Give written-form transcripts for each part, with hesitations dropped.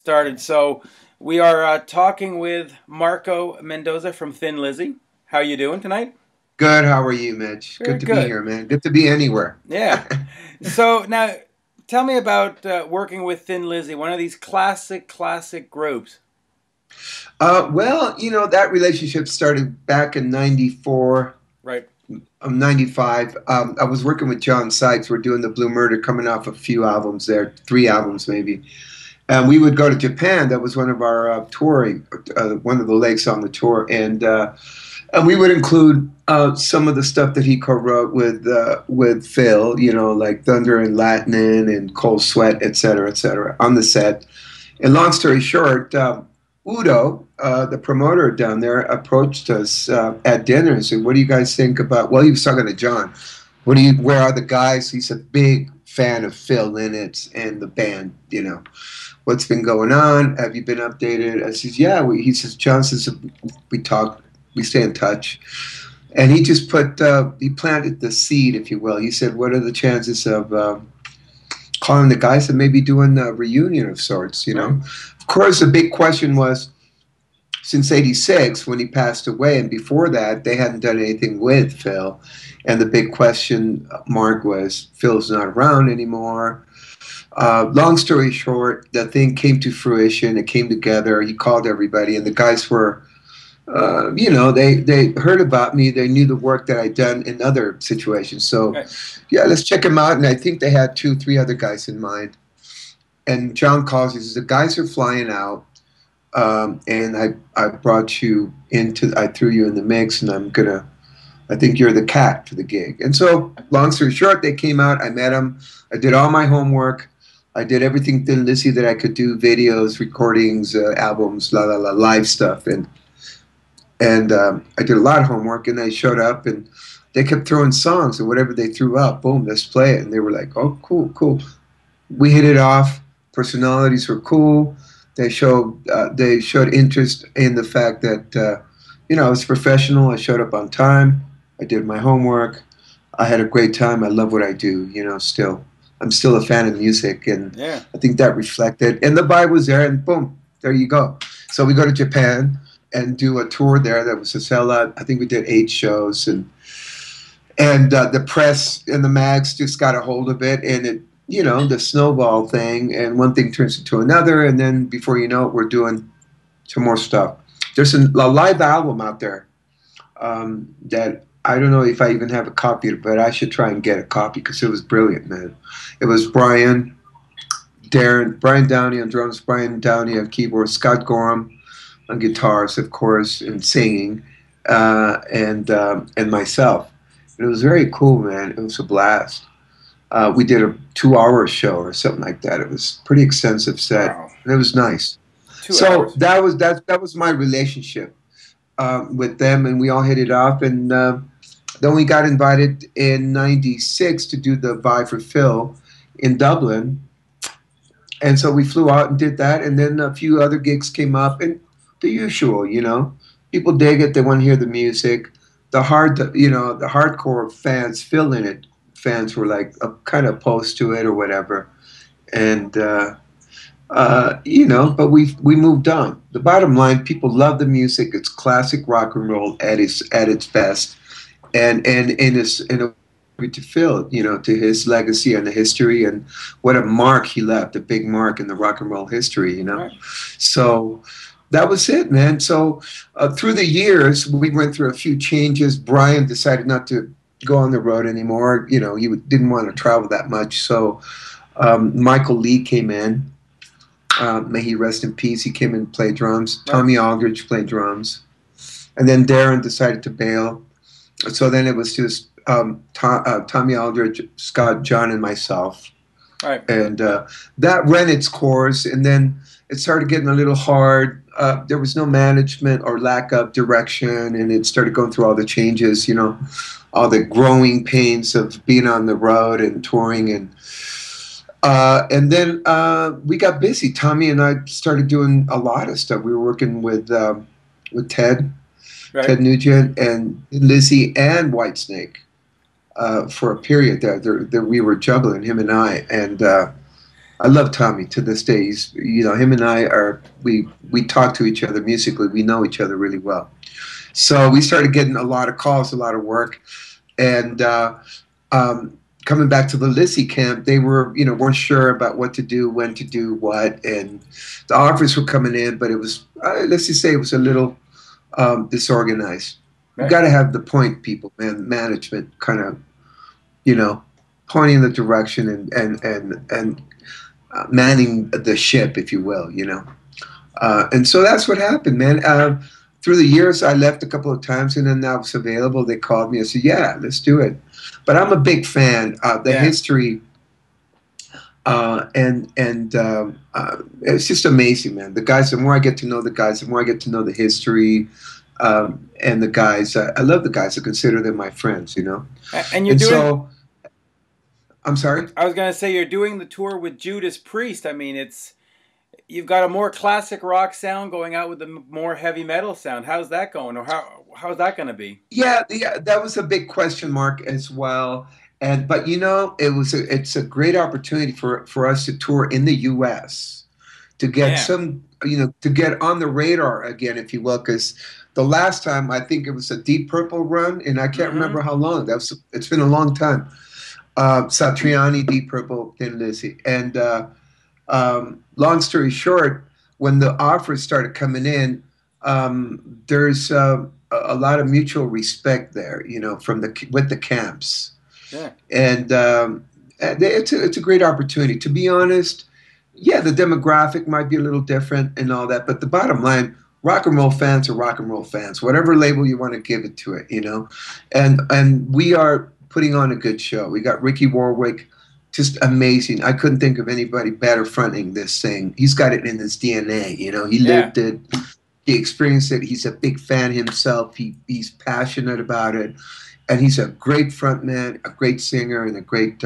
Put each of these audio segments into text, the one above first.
Started. So we are talking with Marco Mendoza from Thin Lizzy. How you doing tonight? Good. How are you, Mitch? Very Good to be good. here, man. Good to be anywhere. Yeah. So now, tell me about working with Thin Lizzy, one of these classic groups. That relationship started back in 94, Right. 95. I was working with John Sykes. We're doing the Blue Murder, coming off a few albums there, three albums maybe. And we would go to Japan. That was one of our touring, one of the legs on the tour. And we would include some of the stuff that he co-wrote with Phil, like Thunder and Latin and Cold Sweat, et cetera, on the set. And long story short, Udo, the promoter down there, approached us at dinner and said, "What do you guys think about?" Well, he was talking to John. Where are the guys? He's a big fan of Phil Lynott and the band. What's been going on? Have you been updated? I says, yeah. He says, John says, we talk, we stay in touch. And he just he planted the seed, if you will. He said, what are the chances of calling the guys and maybe doing a reunion of sorts, Right. Of course, the big question was, since 86 when he passed away, and before that, they hadn't done anything with Phil. And the big question mark was, Phil's not around anymore. Long story short, the thing came to fruition. It came together. He called everybody, and the guys were, they heard about me. They knew the work that I'd done in other situations. So, Right. yeah, let's check them out. And I think they had two, three other guys in mind. And John calls. He says, the guys are flying out, and I brought you into. I threw you in the mix, and I think you're the cat for the gig. And so, long story short, they came out. I met them. I did all my homework. I did everything Thin Lizzy that I could do: videos, recordings, albums, live stuff, and I did a lot of homework. And they showed up, and they kept throwing songs, and whatever they threw up, boom, let's play it. And they were like, "Oh, cool, cool." We hit it off. Personalities were cool. They showed interest in the fact that I was professional. I showed up on time. I did my homework. I had a great time. I love what I do. Still. I'm still a fan of music, and Yeah. I think that reflected. And the vibe was there, and boom, there you go. So we go to Japan and do a tour there that was a sellout. I think we did 8 shows, and the press and the mags just got a hold of it, and the snowball thing, and one thing turns into another, and then before you know it, we're doing some more stuff. There's a live album out there that I don't know if I even have a copy of it, but I should try and get a copy because it was brilliant, man. It was Brian Downey on drums, Brian Downey on keyboards, Scott Gorham on guitars, of course, and singing, and myself. And it was very cool, man. It was a blast. We did a 2 hour show or something like that. It was a pretty extensive set, Wow. and it was nice. 2 hours. So that was my relationship with them, and we all hit it off. And then we got invited in '96 to do the Vie for Phil in Dublin, and so we flew out and did that. And then a few other gigs came up, and the usual, people dig it. They want to hear the music. The hardcore fans, Phil in it fans were like kind of opposed to it or whatever, and but we moved on. The bottom line, people love the music. It's classic rock and roll at its best, and in a to Phil, to his legacy and the history, and what a mark he left, a big mark in the rock and roll history. Right. So that was it, man. So through the years, we went through a few changes. Brian decided not to go on the road anymore. He didn't want to travel that much. So Michael Lee came in. May he rest in peace. He came in and played drums. Right. Tommy Aldridge played drums. And then Darren decided to bail. So then it was just Tommy Aldridge, Scott, John, and myself. Right. And that ran its course. And then it started getting a little hard. There was no management or lack of direction. And it started going through all the changes, all the growing pains of being on the road and touring. And then we got busy. Tommy and I started doing a lot of stuff. We were working with Right. Ted Nugent, and Lizzie and Whitesnake for a period that we were juggling, him and I. And I love Tommy to this day. He's, you know, him and I are we talk to each other musically. We know each other really well. So we started getting a lot of calls, a lot of work, and coming back to the Lizzy camp, they were, you know, weren't sure about what to do, when to do what, and the offers were coming in, but it was, let's just say, it was a little disorganized. You Right. got to have the point people, man, management, kind of, you know, pointing the direction and manning the ship, if you will, you know. And so that's what happened, man. Through the years, I left a couple of times, and then I was available. They called me. I said, "Yeah, let's do it." But I'm a big fan. The Yeah. history and it's just amazing, man. The guys. The more I get to know the guys, the more I get to know the history and the guys. I love the guys. I consider them my friends, you know. And you're And doing. so, I'm sorry. I was gonna say you're doing the tour with Judas Priest. I mean, it's you've got a more classic rock sound going out with a more heavy metal sound. How's that going, or how's that going to be? Yeah, that was a big question mark as well. And but you know, it's a great opportunity for us to tour in the U.S. to get Yeah. some, you know, to get on the radar again, if you will, because the last time I think it was a Deep Purple run, and I can't remember Mm-hmm. how long. It's been a long time. Satriani, Deep Purple, Thin Lizzy, and long story short, when the offers started coming in, there's a lot of mutual respect there, you know, from the with the camps, Yeah. and it's a great opportunity. To be honest, yeah, the demographic might be a little different and all that, but the bottom line, rock and roll fans are rock and roll fans, whatever label you want to give it to it, you know, and we are putting on a good show. We got Ricky Warwick, just amazing. I couldn't think of anybody better fronting this thing. He's got it in his DNA, you know. He Yeah. lived it, he experienced it. He's a big fan himself. He's passionate about it, and he's a great front man, a great singer, and a great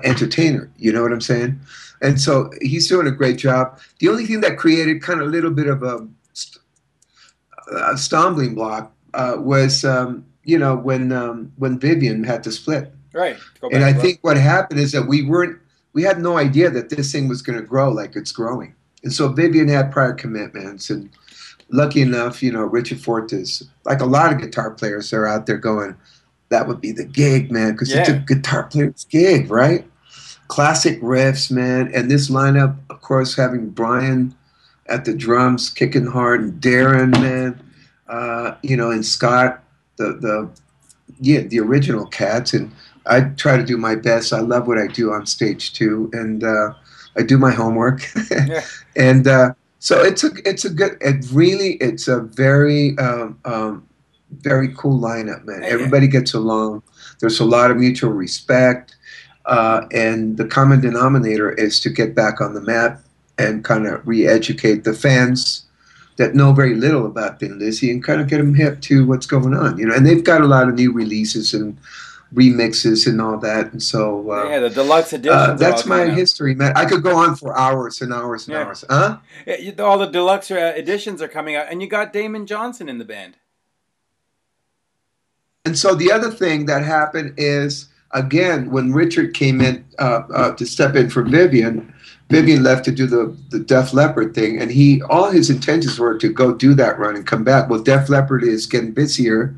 entertainer. You know what I'm saying? And so he's doing a great job. The only thing that created kind of a little bit of a stumbling block was, you know, when Vivian had to split. Right. Go And I bankrupt. think what happened is that we had no idea that this thing was going to grow like it's growing. And so Vivian had prior commitments, and lucky enough, you know, Richard Fortus, like a lot of guitar players are out there going, that would be the gig, man, because it's a Yeah. guitar player's gig, right? Classic riffs, man. And this lineup, of course, having Brian at the drums, kicking hard, and Darren, man, you know, and Scott, the yeah, the original Cats, and I try to do my best. I love what I do on stage too, and I do my homework, Yeah. and so it's a good. It's a very very cool lineup, man. Yeah. Everybody gets along. There's a lot of mutual respect, and the common denominator is to get back on the map and kind of re-educate the fans that know very little about Thin Lizzy and kind of get them hip to what's going on, you know. And they've got a lot of new releases and remixes and all that, and so Yeah. The deluxe editions are all that's my coming out. history, man. I could go on for hours and hours and Yeah. hours. Huh? All the deluxe editions are coming out, and you got Damon Johnson in the band. And so the other thing that happened is, again, when Richard came in to step in for Vivian, Vivian left to do the Def Leppard thing, and all his intentions were to go do that run and come back. Well, Def Leppard is getting busier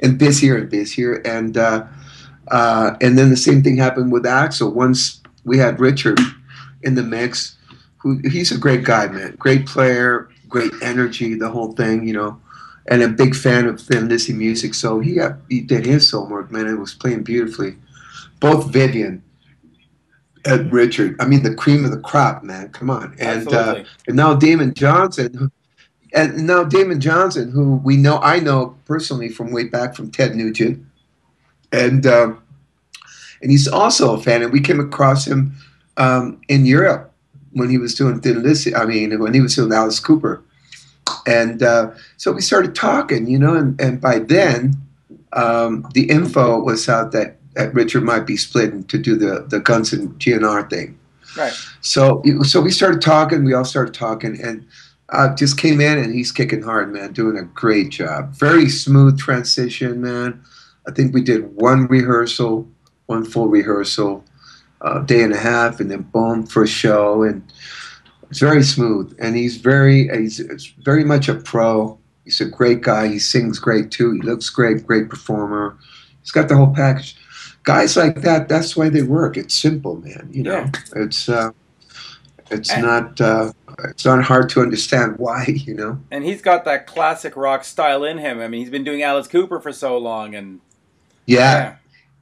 and busier and busier, and then the same thing happened with Axl. Once we had Richard in the mix, he's a great guy, man, great player, great energy, the whole thing, you know, and a big fan of Thin Lizzy music. So he did his homework, man. It was playing beautifully. Both Vivian and Richard, I mean, the cream of the crop, man. Come on, Absolutely. and now Damon Johnson, who I know personally from way back from Ted Nugent, and he's also a fan. And we came across him in Europe when he was doing Thin Lizzy. I mean, when he was doing Alice Cooper. And so we started talking, you know, and by then the info was out that Richard might be splitting to do the Guns and GNR thing. Right. So we started talking. We all started talking, and just came in, and he's kicking hard, man, doing a great job. Very smooth transition, man. I think we did one full rehearsal, a day and a half, and then boom, first show, and it's very smooth. And he's very much a pro. He's a great guy. He sings great too. He looks great, great performer. He's got the whole package. Guys like that, that's why they work. It's simple, man. You know, Yeah. it's And, not it's not hard to understand why. You know. and he's got that classic rock style in him. I mean, he's been doing Alice Cooper for so long, and Yeah,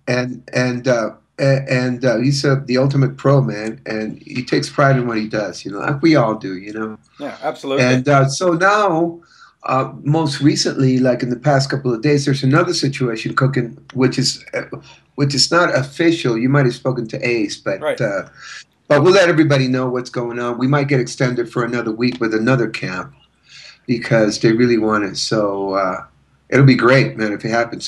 yeah, and he's the ultimate pro, man, and he takes pride in what he does. You know, like we all do. You know. yeah, absolutely. And so now, most recently, like in the past couple of days, there's another situation cooking, which is not official. You might have spoken to Ace, Right. but we'll let everybody know what's going on. We might get extended for another week with another camp because they really want it. So it'll be great, man, if it happens.